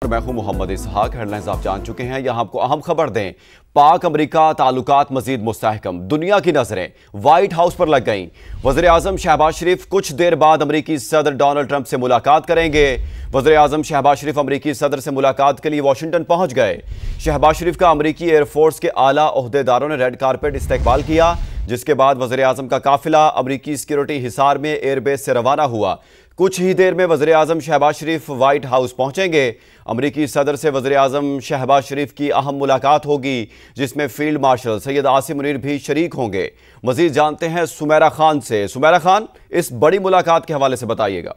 मैं हूं मोहम्मद इसहाक। हेडलाइंस आप जान चुके हैं, यहां आपको अहम खबर दें। पाक अमरीका ताल्लुकात मजीद मुस्तहकम, दुनिया की नजरें व्हाइट हाउस पर लग गईं। वज़ीर आज़म शहबाज शरीफ कुछ देर बाद अमरीकी सदर डोनाल्ड ट्रंप से मुलाकात करेंगे। वज़ीर आज़म शहबाज शरीफ अमरीकी सदर से मुलाकात के लिए वाशिंगटन पहुंच गए। शहबाज शरीफ का अमरीकी एयरफोर्स के आला ओहदेदारों ने रेड कारपेट इस्तकबाल किया, जिसके बाद वज़ीर आज़म का काफिला अमरीकी सिक्योरिटी हिसार में एयरबेस से रवाना हुआ। कुछ ही देर में वज़ीर आज़म शहबाज शरीफ व्हाइट हाउस पहुंचेंगे। अमरीकी सदर से वज़ीर आज़म शहबाज शरीफ की अहम मुलाकात होगी, जिसमें फील्ड मार्शल सैयद आसिम मुनीर भी शरीक होंगे। मज़ीद जानते हैं सुमेरा खान से। सुमेरा खान, इस बड़ी मुलाकात के हवाले से बताइएगा।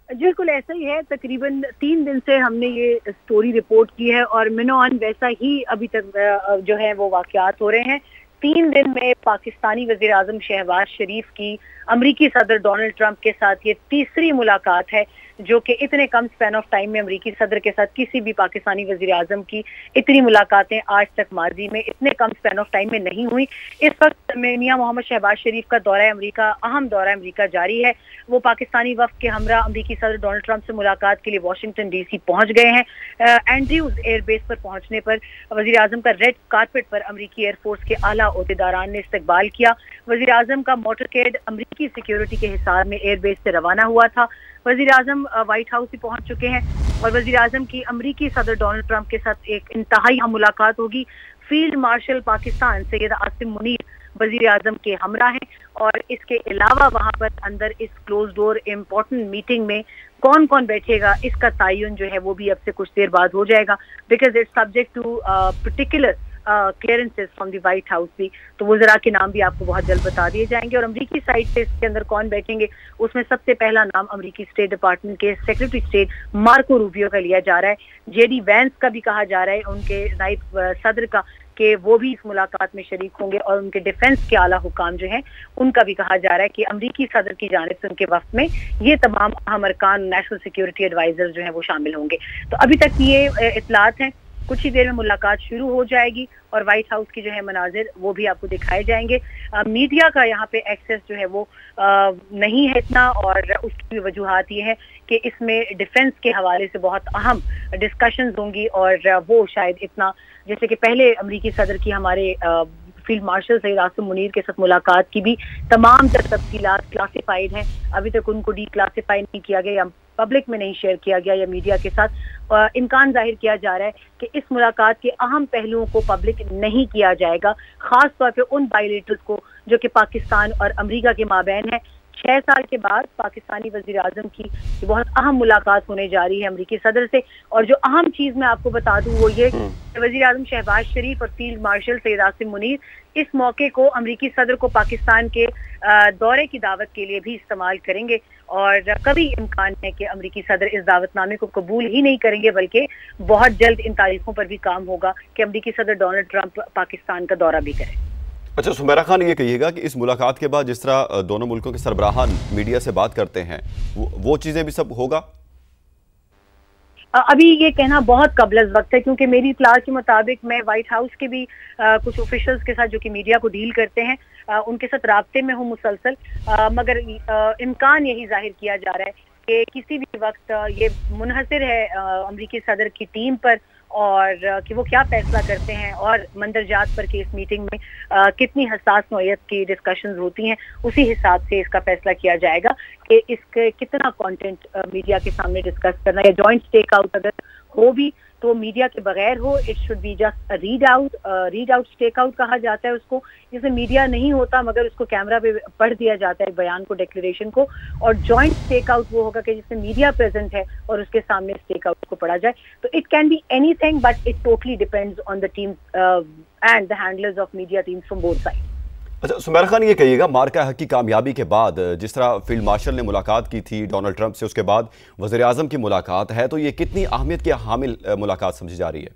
बिल्कुल ऐसा ही है। तकरीबन 3 दिन से हमने ये स्टोरी रिपोर्ट की है और मिनोअन वैसा ही अभी तक जो है वो वाक़यात हो रहे हैं। 3 दिन में पाकिस्तानी वज़ीर आज़म शहबाज शरीफ की अमरीकी सदर डोनाल्ड ट्रंप के साथ ये तीसरी मुलाकात है, जो कि इतने कम स्पैन ऑफ टाइम में अमरीकी सदर के साथ किसी भी पाकिस्तानी वज़ीर आज़म की इतनी मुलाकातें आज तक माजी में इतने कम स्पैन ऑफ टाइम में नहीं हुई। इस वक्त मियां मोहम्मद शहबाज शरीफ का दौरा अमरीका, अहम दौरा अमरीका जारी है। वो पाकिस्तानी वफ़द के हमरा अमरीकी सदर डोनाल्ड ट्रंप से मुलाकात के लिए वाशिंगटन DC पहुंच गए हैं। एंड्रयूज एयरबेस पर पहुंचने पर वज़ीर आज़म का रेड कारपेट पर अमरीकी एयरफोर्स के आला ओहदेदारान ने इस्तकबाल किया। वज़ीर आज़म का मोटरकेड अमरीकी सिक्योरिटी के हिसार में एयरबेस से रवाना हुआ था। वज़ीर आज़म व्हाइट हाउस ही पहुंच चुके हैं और वज़ीर आज़म की अमरीकी सदर डोनाल्ड ट्रंप के साथ एक इंतहाई अहम मुलाकात होगी। फील्ड मार्शल पाकिस्तान सैयद आसिम मुनीर वज़ीर आज़म के हमरा हैं और इसके अलावा वहां पर अंदर इस क्लोज डोर इम्पोर्टेंट मीटिंग में कौन कौन बैठेगा, इसका तयन जो है वो भी अब से कुछ देर बाद हो जाएगा, because it's subject to particular clearances from the White House भी। तो वज़रा के नाम भी आपको बहुत जल्द बता दिए जाएंगे और अमरीकी साइड से इसके अंदर कौन बैठेंगे, उसमें सबसे पहला नाम अमरीकी स्टेट डिपार्टमेंट के सेक्रेटरी स्टेट मार्को रूबियो का लिया जा रहा है। JD वैंस का भी कहा जा रहा है, उनके नायब सदर का, कि वो भी इस मुलाकात में शरीक होंगे और उनके डिफेंस के आला हुकाम जो हैं उनका भी कहा जा रहा है कि अमरीकी सदर की जानिब से उनके वक्त में ये तमाम अहम अरकान नेशनल सिक्योरिटी एडवाइजर जो हैं वो शामिल होंगे। तो अभी तक ये इतलात हैं। कुछ ही देर में मुलाकात शुरू हो जाएगी और व्हाइट हाउस की जो है मनाजिर वो भी आपको दिखाए जाएंगे। मीडिया का यहाँ पे एक्सेस जो है वो नहीं है इतना, और उसकी वजूहात ये है कि इसमें डिफेंस के हवाले से बहुत अहम डिस्कशंस होंगी और वो शायद इतना, जैसे कि पहले अमरीकी सदर की हमारे फील्ड मार्शल सैयद आसिम मुनीर के साथ मुलाकात की भी तमाम तफसीलात क्लासिफाइड हैं। अभी तक उनको डिक्लासिफाई नहीं किया गया या पब्लिक में नहीं शेयर किया गया या मीडिया के साथ इम्कान जाहिर किया जा रहा है कि इस मुलाकात के अहम पहलुओं को पब्लिक नहीं किया जाएगा, खास तौर पे उन बायलेटर्स को जो कि पाकिस्तान और अमरीका के माबैन है। 6 साल के बाद पाकिस्तानी वज़ीर आज़म की बहुत अहम मुलाकात होने जा रही है अमरीकी सदर से। और जो अहम चीज़ मैं आपको बता दूं वो ये कि वज़ीर आज़म शहबाज शरीफ और फील्ड मार्शल सैयद आसिम मुनीर इस मौके को अमरीकी सदर को पाकिस्तान के दौरे की दावत के लिए भी इस्तेमाल करेंगे और कभी इम्कान है कि अमरीकी सदर इस दावतनामे को कबूल ही नहीं करेंगे, बल्कि बहुत जल्द इन तारीखों पर भी काम होगा कि अमरीकी सदर डोनाल्ड ट्रंप पाकिस्तान का दौरा भी करें। अच्छा सुमेरा खान, ये कहिएगा कि इस मुलाकात के बाद जिस तरह दोनों मुल्कों के सरबराहान मीडिया से बात करते हैं वो चीज़ें भी सब होगा? अभी ये कहना बहुत कबल वक्त है, क्योंकि मेरी इत्तला के मुताबिक मैं व्हाइट हाउस के भी कुछ ऑफिशियल्स के साथ जो कि मीडिया को डील करते हैं उनके साथ राब्ते में हूँ मुसलसल, मगर इम्कान यही जाहिर किया जा रहा है कि किसी भी वक्त ये मुनहसर है अमरीकी सदर की टीम पर और कि वो क्या फैसला करते हैं और मंदरजात पर कि इस मीटिंग में कितनी हसास नौयत की डिस्कशंस होती हैं, उसी हिसाब से इसका फैसला किया जाएगा कि इसके कितना कंटेंट मीडिया के सामने डिस्कस करना या जॉइंट स्टेक आउट अगर हो भी तो मीडिया के बगैर हो। It should be just read out stake out कहा जाता है उसको, जिसमें मीडिया नहीं होता मगर उसको कैमरा पे पढ़ दिया जाता है बयान को, डिक्लेरेशन को, और जॉइंट स्टेक आउट वो होगा कि जिसमें मीडिया प्रेजेंट है और उसके सामने स्टेक आउट को पढ़ा जाए। तो it can be anything but it totally depends on the team and the handlers of media teams from both side. अच्छा सुमेरा खान, ये कहिएगा मार्का हक की कामयाबी के बाद जिस तरह फील्ड मार्शल ने मुलाकात की थी डोनाल्ड ट्रंप से, उसके बाद वज़ीर आज़म की मुलाकात है, तो ये कितनी अहमियत की हामिल मुलाकात समझी जा रही है?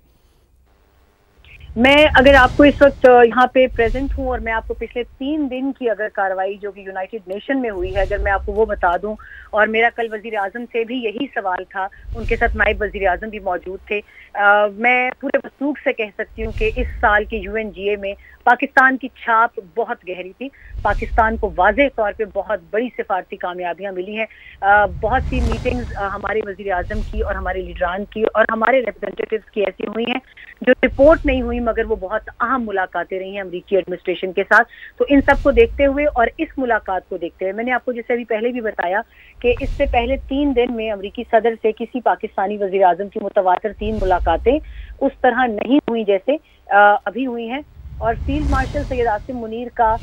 मैं अगर आपको इस वक्त यहाँ पे प्रेजेंट हूँ और मैं आपको पिछले 3 दिन की अगर कार्रवाई जो कि यूनाइटेड नेशन में हुई है अगर मैं आपको वो बता दूं, और मेरा कल वजीर आजम से भी यही सवाल था, उनके साथ नायब वजीर आजम भी मौजूद थे। मैं पूरे वसूख से कह सकती हूँ कि इस साल के UNGA में पाकिस्तान की छाप बहुत गहरी थी। पाकिस्तान को वाज़ेह तौर पे बहुत बड़ी सिफारती कामयाबियां मिली हैं। बहुत सी मीटिंग्स हमारे वजीर आजम की और हमारे लीडरान की और हमारे रिप्रेजेंटेटिव्स की ऐसी हुई हैं जो रिपोर्ट नहीं हुई, मगर वो बहुत अहम मुलाकातें रही हैं अमेरिकी एडमिनिस्ट्रेशन के साथ। तो इन सब को देखते हुए और इस मुलाकात को देखते हुए मैंने आपको जैसे अभी पहले भी बताया कि इससे पहले 3 दिन में अमेरिकी सदर से किसी पाकिस्तानी वजीर आजम की मुतवातर 3 मुलाकातें उस तरह नहीं हुई जैसे अभी हुई हैं। और फील्ड मार्शल सैयद आसिम मुनीर का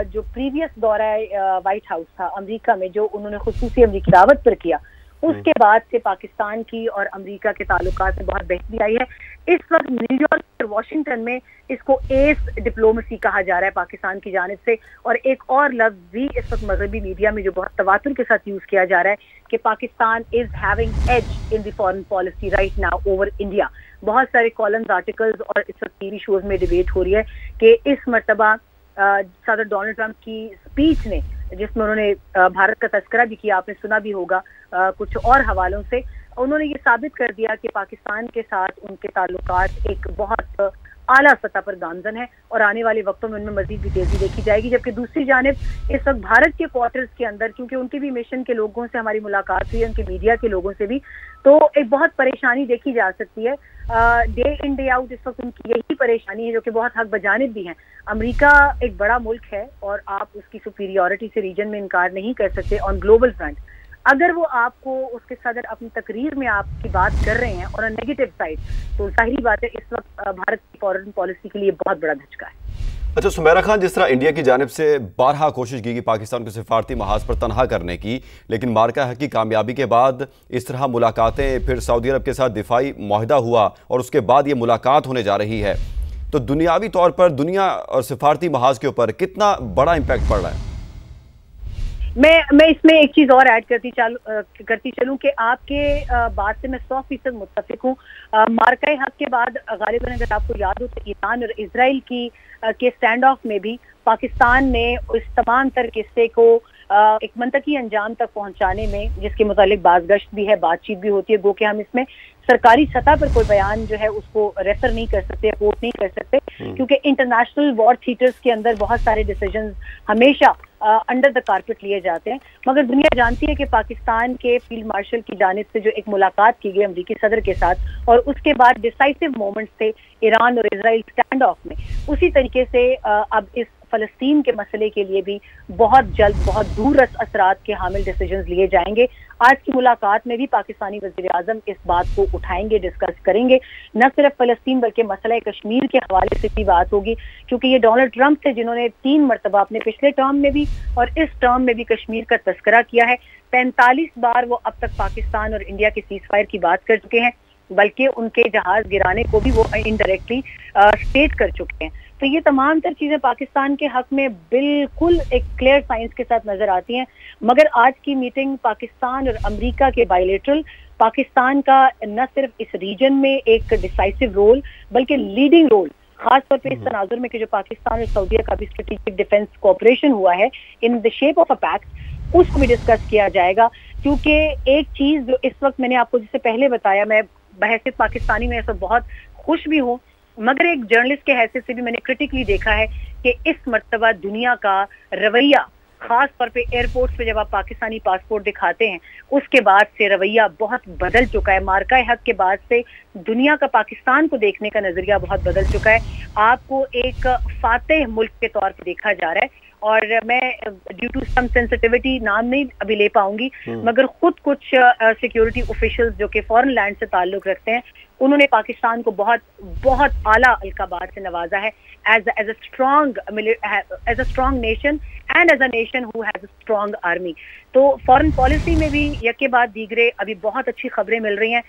जो प्रीवियस दौरा व्हाइट हाउस था अमेरिका में, जो उन्होंने खुसूसी अमेरिकी दावत पर किया, उसके बाद से पाकिस्तान की और अमेरिका के ताल्लुकात में बहुत बेहतरी आई है। इस वक्त न्यूयॉर्क और वाशिंगटन में इसको एस डिप्लोमेसी कहा जा रहा है पाकिस्तान की जानिब से। और एक और लफ्ज भी इस वक्त मगरबी मीडिया में जो बहुत तवातुर के साथ यूज किया जा रहा है कि Pakistan is having edge in the foreign policy right now over India. बहुत सारे कॉलम्स, आर्टिकल्स और इस वक्त टीवी शोज में डिबेट हो रही है कि इस मर्तबा सदर डोनाल्ड ट्रंप की स्पीच ने, जिसमें उन्होंने भारत का तस्करा भी किया, आपने सुना भी होगा कुछ और हवालों से, उन्होंने ये साबित कर दिया कि पाकिस्तान के साथ उनके ताल्लुकात एक बहुत आला सतह पर गामजन है और आने वाले वक्तों में उनमें मजीद भी तेजी देखी जाएगी। जबकि दूसरी जानिब इस वक्त भारत के क्वार्टर्स के अंदर, क्योंकि उनके भी मिशन के लोगों से हमारी मुलाकात हुई है, उनके मीडिया के लोगों से भी, तो एक बहुत परेशानी देखी जा सकती है। डे इन डे आउट इस वक्त उनकी यही परेशानी है, जो कि बहुत हक बजानिब भी है। अमेरिका एक बड़ा मुल्क है और आप उसकी सुपीरियॉरिटी से रीजन में इनकार नहीं कर सकते ऑन ग्लोबल फ्रंट। अगर वो आपको, उसके सदर अपनी तकरीर में आपकी बात कर रहे हैं और नेगेटिव साइड, तो जाहिर बात है इस वक्त भारत की फॉरेन पॉलिसी के लिए बहुत बड़ा धचका है। अच्छा सुमेरा खान, जिस तरह इंडिया की जानिब से बारहा कोशिश की पाकिस्तान को सिफारती महाज पर तनहा करने की, लेकिन मार्का हक की कामयाबी के बाद इस तरह मुलाकातें, फिर सऊदी अरब के साथ दिफाई मुआहदा हुआ और उसके बाद ये मुलाकात होने जा रही है, तो दुनियावी तौर पर दुनिया और सिफारती महाज के ऊपर कितना बड़ा इम्पैक्ट पड़ रहा है? मैं इसमें एक चीज और ऐड करती चलूं कि आपके बात से मैं 100% मुत्तफिक हूँ। मार्का हक के बाद गालिबन अगर आपको याद हो तो ईरान और इजराइल की के स्टैंड ऑफ में भी पाकिस्तान ने इस तमाम तर किस्से को एक मंतकी अंजाम तक पहुंचाने में, जिसके मुतालिक बाज़गश्त भी है, बातचीत भी होती है, गो कि हम इसमें सरकारी सतह पर कोई बयान जो है उसको रेफर नहीं कर सकते, कोट नहीं कर सकते, क्योंकि इंटरनेशनल वॉर थिएटर्स के अंदर बहुत सारे डिसीजंस हमेशा अंडर द कारपेट लिए जाते हैं। मगर दुनिया जानती है कि पाकिस्तान के फील्ड मार्शल की जानिब से जो एक मुलाकात की गई अमेरिकी सदर के साथ और उसके बाद डिसाइसिव मोमेंट्स थे ईरान और इजराइल स्टैंड ऑफ में, उसी तरीके से अब इस फलस्तीन के मसले के लिए भी बहुत जल्द बहुत दूररस असरात के हामिल डिसीजंस लिए जाएंगे। आज की मुलाकात में भी पाकिस्तानी वज़ीर आज़म इस बात को उठाएंगे, डिस्कस करेंगे। न सिर्फ फलस्तीन बल्कि मसला कश्मीर के हवाले से भी बात होगी, क्योंकि ये डोनाल्ड ट्रंप थे जिन्होंने 3 मरतबा अपने पिछले टर्म में भी और इस टर्म में भी कश्मीर का तस्करा किया है। 45 बार वो अब तक पाकिस्तान और इंडिया के सीज फायर की बात कर चुके हैं, बल्कि उनके जहाज गिराने को भी वो इनडायरेक्टली स्टेट कर चुके हैं। तो ये तमाम तर चीजें पाकिस्तान के हक में बिल्कुल एक क्लियर साइंस के साथ नजर आती हैं। मगर आज की मीटिंग पाकिस्तान और अमेरिका के बायलैटरल, पाकिस्तान का न सिर्फ इस रीजन में एक डिसाइसिव रोल बल्कि लीडिंग रोल, खासतौर पे इस तनाजुर में कि जो पाकिस्तान और सऊदी का भी स्ट्रेटेजिक डिफेंस कोऑपरेशन हुआ है in the shape of a pact, उसको भी डिस्कस किया जाएगा। क्योंकि एक चीज जो इस वक्त मैंने आपको जिससे पहले बताया, मैं बहैसियत पाकिस्तानी में ऐसा बहुत खुश भी हूँ, मगर एक जर्नलिस्ट के हैसियत से भी मैंने क्रिटिकली देखा है कि इस मर्तबा दुनिया का रवैया, खास तौर पे एयरपोर्ट्स पे जब आप पाकिस्तानी पासपोर्ट दिखाते हैं, उसके बाद से रवैया बहुत बदल चुका है। मार्का हक के बाद से दुनिया का पाकिस्तान को देखने का नजरिया बहुत बदल चुका है। आपको एक फातेह मुल्क के तौर पर देखा जा रहा है। और मैं ड्यू टू सम सेंसिटिविटी नाम नहीं अभी ले पाऊंगी, मगर खुद कुछ सिक्योरिटी ऑफिशियल्स जो कि फॉरेन लैंड से ताल्लुक रखते हैं, उन्होंने पाकिस्तान को बहुत बहुत आला अलकाबात से नवाजा है as a strong nation and as a nation who has a strong army. तो फॉरेन पॉलिसी में भी यके बाद दीगरे अभी बहुत अच्छी खबरें मिल रही हैं।